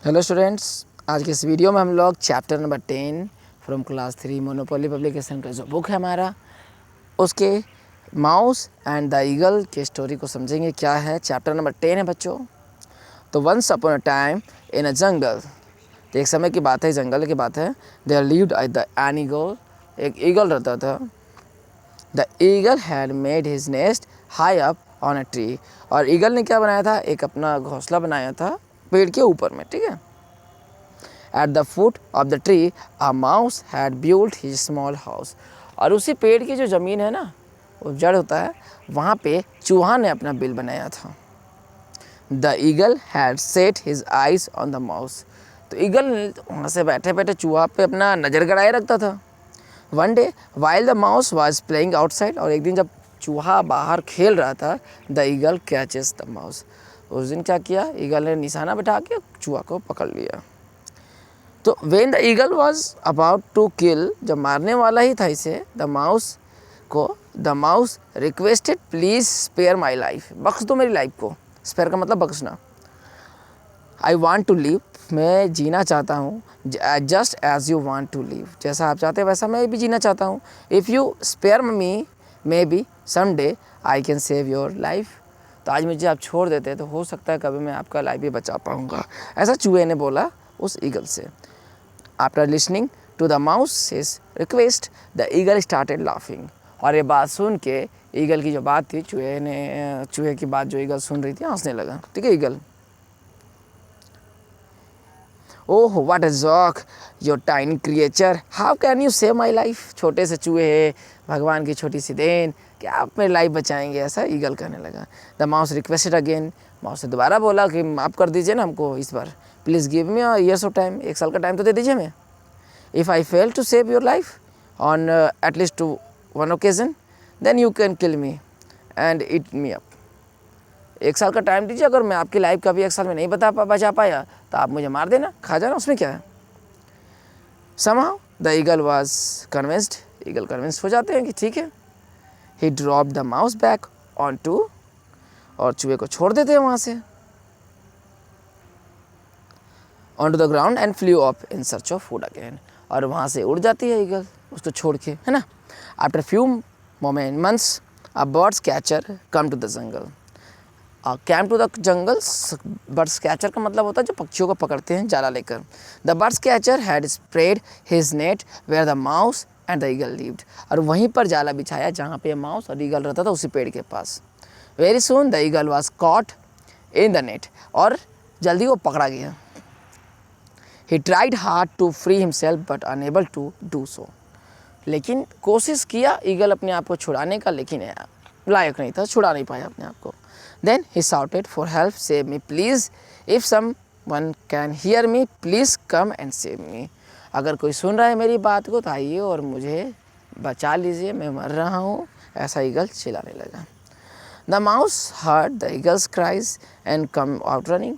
Hello students, आज के इस वीडियो में हम लोग chapter number 10 from class 3 monopoly publication का जो बुक है हमारा, उसके माउस एंड द ईगल की स्टोरी को समझेंगे। क्या है चैप्टर नंबर 10 है बच्चों। तो once upon a time in a jungle, तो एक समय की बात है, जंगल की बात है। देयर लिव्ड एन ईगल, एक ईगल रहता था। The eagle had made his nest high up on a tree, और ईगल ने क्या बनाया था, एक अपना घोंसला बनाया था पेड़ के ऊपर में, ठीक है। At the foot of the tree a mouse had built his small house, और उसी पेड़ की जो ज़मीन है ना, वो जड़ होता है, वहाँ पे चूहा ने अपना बिल बनाया था। The eagle had set his eyes on the mouse, तो ईगल ने वहाँ से बैठे बैठे चूहा पे अपना नज़र गड़ाए रखता था। One day while the mouse was playing outside, और एक दिन जब चूहा बाहर खेल रहा था, the eagle catches the mouse, उस दिन क्या किया, ईगल ने निशाना बैठा के चूहा को पकड़ लिया। तो when the eagle was about to kill, जब मारने वाला ही था इसे, द माउस को, the mouse requested please spare my life, बख्श दो मेरी लाइफ को। स्पेयर का मतलब बख्शना। आई वॉन्ट टू लिव, मैं जीना चाहता हूँ, just as you want to live, जैसा आप चाहते हैं वैसा मैं भी जीना चाहता हूँ। If you spare me maybe someday I can save your life, तो आज मुझे आप छोड़ देते तो हो सकता है कभी मैं आपका लाइफ भी बचा पाऊँगा, ऐसा चूहे ने बोला उस ईगल से। After listening to the mouse request, the eagle started laughing, और ये बात सुन के ईगल की जो बात थी, चूहे की बात जो ईगल सुन रही थी, हंसने लगा, ठीक है। Eagle, oh what a joke your tiny creature, how can you save my life, छोटे से चूहे, भगवान की छोटी सी देन, क्या आप मेरी लाइफ बचाएंगे, ऐसा ईगल कहने लगा। The mouse requested again, mouse ने दोबारा बोला कि माफ़ कर दीजिए ना हमको इस बार, please give me years of time, एक साल का टाइम तो दे दीजिए हमें। If I fail to save your life on at least to one occasion, then you can kill me and eat me up, एक साल का टाइम दीजिए, अगर मैं आपकी लाइफ का भी एक साल में नहीं बचा पाया तो आप मुझे मार देना, खा जाना, उसमें क्या है। Somehow the eagle was convinced, eagle convinced हो जाते हैं कि ठीक है। He drop the mouse back on to, और चूहे को छोड़ देते हैं वहाँ से on to the ground and flew up in search of food again, और वहाँ से उड़ जाती है ईगल उसको छोड़ के, है ना। After few months a birds catcher come to the jungle, came to the jungles, birds catcher का मतलब होता है जो पक्षियों को पकड़ते हैं जाला लेकर। The birds catcher had spread his net where the mouse and the eagle lived, और वहीं पर जाला बिछाया जहाँ पे माउस और ईगल रहता था, उसी पेड़ के पास। Very soon the eagle was caught in the net, और जल्दी वो पकड़ा गया। He tried hard to free himself but unable to do so, लेकिन कोशिश किया ईगल अपने आप को छुड़ाने का, लेकिन लायक नहीं था, छुड़ा नहीं पाया अपने आप को। Then he shouted for help, save me please, if someone can hear me please come and save me, अगर कोई सुन रहा है मेरी बात को तो आइए और मुझे बचा लीजिए, मैं मर रहा हूँ, ऐसा ईगल चिल्लाने लगा। The mouse heard the eagles cries and come out running,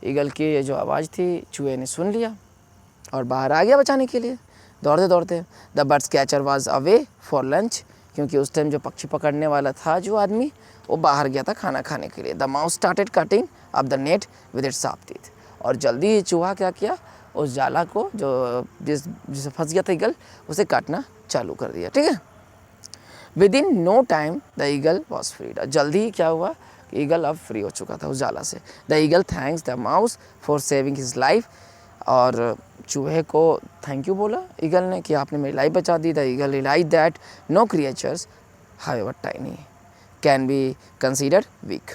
eagle की ये जो आवाज़ थी चूहे ने सुन लिया और बाहर आ गया बचाने के लिए दौड़ते दौड़ते। The birds catcher was away for lunch, क्योंकि उस टाइम जो पक्षी पकड़ने वाला था जो आदमी, वो बाहर गया था खाना खाने के लिए। The mouse started cutting up the net with its sharp teeth, और जल्दी ही चूहा क्या किया, उस जाला को जो जिसे फंस गया था ईगल, उसे काटना चालू कर दिया, ठीक है। Within no time the eagle was freed, जल्दी ही क्या हुआ कि ईगल अब फ्री हो चुका था उस जाला से। The eagle thanks the mouse for saving his life, और चूहे को थैंक यू बोला ईगल ने कि आपने मेरी लाइफ बचा दी। The eagle realise that no creatures however tiny can be considered weak,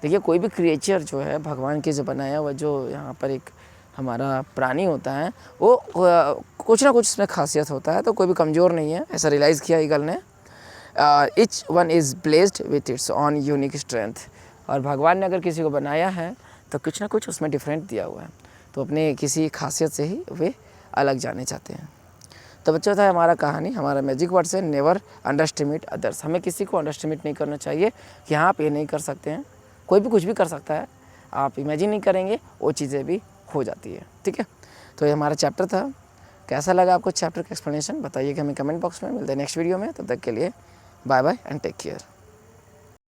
देखिए कोई भी क्रिएचर जो है भगवान के जो बनाया हुआ, जो यहाँ पर एक हमारा प्राणी होता है, वो कुछ ना कुछ उसमें खासियत होता है, तो कोई भी कमज़ोर नहीं है, ऐसा रियलाइज़ किया ईगल ने। Each one is blessed with its on unique strength, और भगवान ने अगर किसी को बनाया है तो कुछ ना कुछ उसमें डिफरेंट दिया हुआ है, तो अपने किसी खासियत से ही वे अलग जाने चाहते हैं। तो बच्चों था हमारा कहानी, हमारा मैजिक वर्ड से नेवर अंडरस्टिमेट अदर्स, हमें किसी को अंडरस्टिमेट नहीं करना चाहिए कि हाँ आप ये नहीं कर सकते हैं, कोई भी कुछ भी कर सकता है, आप इमेजिन नहीं करेंगे वो चीज़ें भी हो जाती है, ठीक है। तो ये हमारा चैप्टर था, कैसा लगा आपको चैप्टर का एक्सप्लेनेशन बताइए कि हमें कमेंट बॉक्स में। मिलते हैं नेक्स्ट वीडियो में, तब तक के लिए bye bye and take care.